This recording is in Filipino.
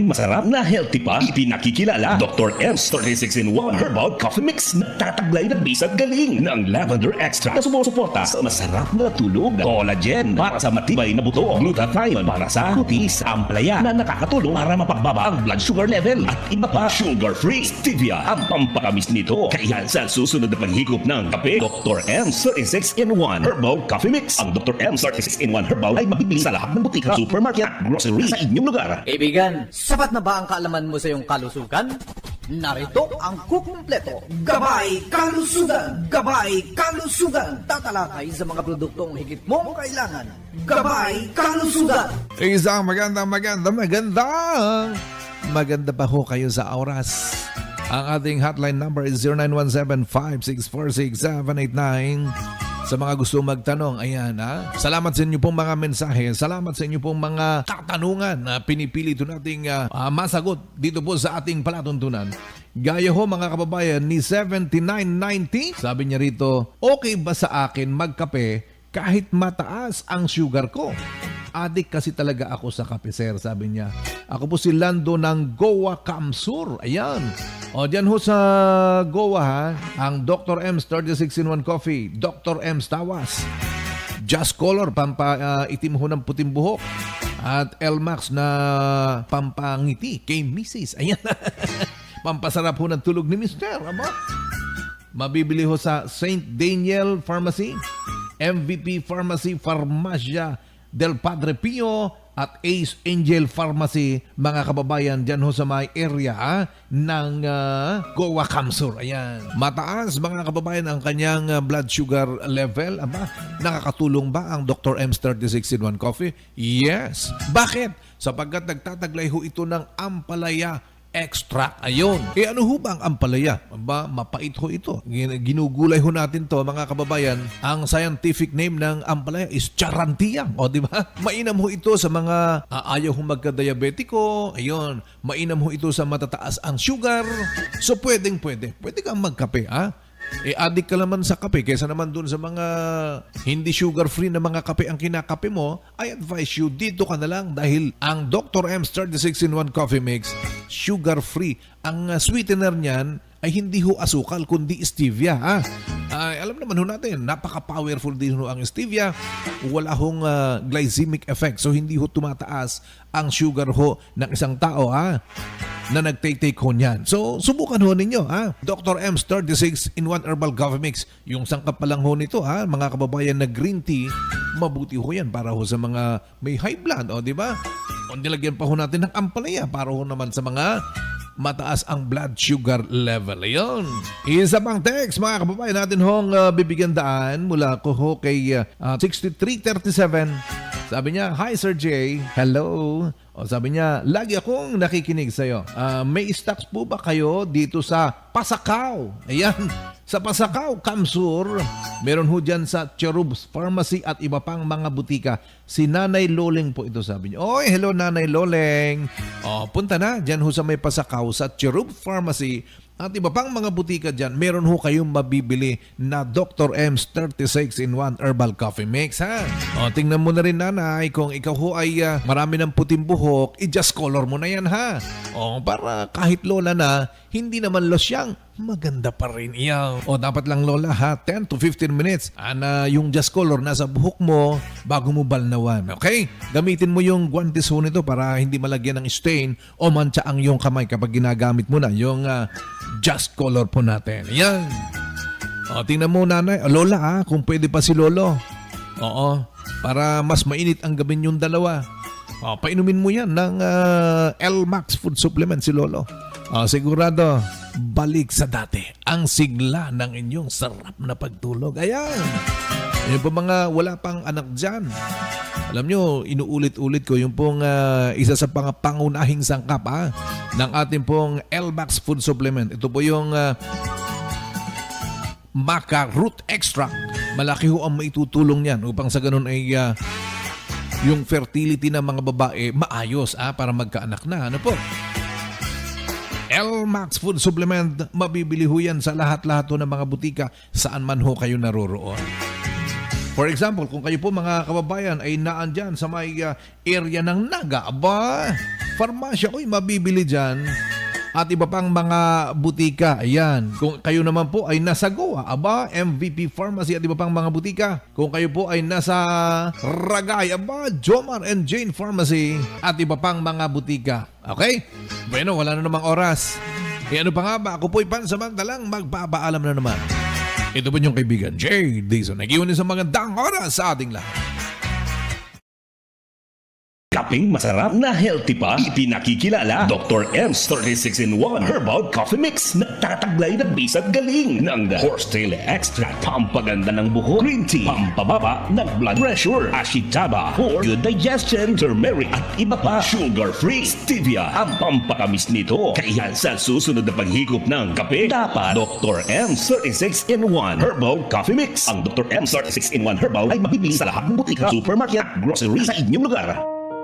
masarap na healthy pa, ipinakikilala Dr. M's 36-in-1 Herbal Coffee Mix. Nagtataglay ng bisag galing ng lavender extract na sumusuporta sa masarap na tulog, collagen para sa matibay na buto, glutathione para sa kutis, ampalaya na nakakatulong para mapagbaba ang blood sugar level at iba pa. Sugar-free stevia ang pampakamis nito. Kaya sa susunod na paghigop ng kape, Dr. M's 36-in-1 Herbal Coffee Mix. Ang Dr. M's 36-in-1 Herbal ay mabibili sa lahat ng butika, supermarket at grocery sa inyong lugar. Kaibigan, sapat na ba ang kaalaman mo sa iyong kalusugan? Narito ang kukumpleto. Gabay Kalusugan! Gabay Kalusugan! Tatalakay sa mga produktong higit mong kailangan. Gabay Kalusugan! Isang maganda pa ho kayo sa oras. Ang ating hotline number is 0917-5646789. Sa mga gusto magtanong, ayan ha. Salamat sa inyo pong mga mensahe. Salamat sa inyo pong mga katanungan na pinipili ito nating masagot dito po sa ating palatuntunan. Gaya ho mga kababayan ni 7990. Sabi niya rito, okay ba sa akin magkape kahit mataas ang sugar ko? Adik kasi talaga ako sa kape, sir, sabi niya. Ako po si Lando ng Goa Kamsur. Ayan. O, dyan ho sa Goa ha, ang Dr. M's 36-in-1 Coffee, Dr. M's Tawas, Just Color, itim ho ng puting buhok, at L-Max na pampangiti kay Mrs. Ayan. Pampasarap ho ng tulog ni Mr. Aba? Mabibili ho sa St. Daniel Pharmacy, MVP Pharmacy, Farmacia del Padre Pio at Ace Angel Pharmacy, mga kababayan, dyan ho sa may area ng Goa Kamsur. Ayan. Mataas, mga kababayan, ang kanyang blood sugar level. Aba, nakakatulong ba ang Dr. M's 36-in-1 Coffee? Yes. Bakit? Sapagkat nagtataglay ho ito ng ampalaya extract. Ayun. Ano ho ba ang ampalaya? Ba, mapait ho ito. Ginugulay ho natin to, mga kababayan. Ang scientific name ng ampalaya is charantiang. O, di ba? Mainam ho ito sa mga ayaw ho magka-diabetiko. Ayun. Mainam ho ito sa matataas ang sugar. So, pwede. Pwede kang magkape, ha? Addict ka naman sa kape kaysa naman dun sa mga hindi sugar-free na mga kape ang kinakape mo. I advise you, dito ka na lang dahil ang Dr. M's 36-in-1 Coffee Mix, sugar-free. Ang sweetener niyan ay hindi ho asukal kundi stevia. Ha? Alam naman ho natin, napaka-powerful din ho ang stevia. Wala hong glycemic effect, so hindi ho tumataas ang sugar ho ng isang tao, ha? Na nag-take ho niyan. So, subukan ho ninyo, ha? Dr. M's 36-in-1 Herbal Coffee Mix. Yung sangkap pa lang ho nito, ha? Mga kababayan na green tea, mabuti ho yan para ho sa mga may high blood, o di ba? O nilagyan pa ho natin ng ampalaya para ho naman sa mga mataas ang blood sugar level. Ayun. Isa pang text, mga kababayan natin hong bibigyan daan mula ko ho kay 6337. Sabi niya, hi Sir J. Hello. O sabi niya, lagi akong nakikinig sa'yo. May stocks po ba kayo dito sa Pasakaw? Ayan. Sa Pasakaw, Kamsur. Meron ho dyan sa Cherub's Pharmacy at iba pang mga butika. Si Nanay Loleng po ito, sabi niya. Oy, hello Nanay Loleng. O, punta na dyan ho sa may Pasakaw sa Cherub's Pharmacy at iba pang mga butika dyan. Meron ho kayong mabibili na Dr. M's 36-in-1 Herbal Coffee Mix, ha? O, tingnan mo na rin, Nanay, kung ikaw ho ay marami ng puting buhok, i-just color mo na yan, ha? O, para kahit lola na, hindi naman losyang, maganda pa rin iyaw. O, dapat lang, lola, ha? 10 to 15 minutes. Yung just color nasa buhok mo bago mo balnawan. Okay? Gamitin mo yung guantes ho nito para hindi malagyan ng stain o mancha ang iyong kamay kapag ginagamit mo na yung just color po natin. Yan. O, tingnan mo, Nanay. O, lola, ha? Kung pwede pa si lolo. Oo. Para mas mainit ang gabi yung dalawa. O, painumin mo yan ng L-Max food supplement si lolo. O, sigurado, balik sa dati ang sigla ng inyong sarap na pagtulog. Ayan. Yung po mga wala pang anak dyan. Alam nyo, inuulit-ulit ko yung pong isa sa pangunahing sangkap ng ating pong L-Max food supplement. Ito po yung Maca Root Extract. Malaki ho ang maitutulong yan upang sa ganun ay yung fertility ng mga babae maayos para magkaanak na. Ano po? L-Max Food Supplement, mabibili ho yan sa lahat-lahat ng mga butika saan man ho kayo naroroon. For example, kung kayo po mga kababayan ay naandyan sa may area ng Naga, aba, farmasya ko'y mabibili dyan at iba pang mga butika. Ayan. Kung kayo naman po ay nasa Goa, aba, MVP Pharmacy at iba pang mga butika. Kung kayo po ay nasa Ragay, aba, Jomar and Jane Pharmacy at iba pang mga butika. Okay? Bueno, wala na namang oras. E ano pa nga ba? Ako po'y pansamantalang magpapaalam na naman. Ito po yung kaibigan, Jay Dizon. Nag-iwan sa magandang oras sa ating lahat. Kaping masarap na healthy pa, ipinakikilala Dr. M's 36-in-1 Herbal Coffee Mix. Nagtataglay na bisat galing ng horsetail extract, pampaganda ng buhok, green tea, pampababa ng blood pressure, ashitaba for good digestion, turmeric at iba pa, sugar-free, stevia ang pampakamis nito. Kaya sa susunod na paghigop ng kape, dapat Dr. M's 36-in-1 Herbal Coffee Mix. Ang Dr. M's 36-in-1 Herbal ay mabibili sa lahat ng butika, supermarket, grocery sa inyong lugar.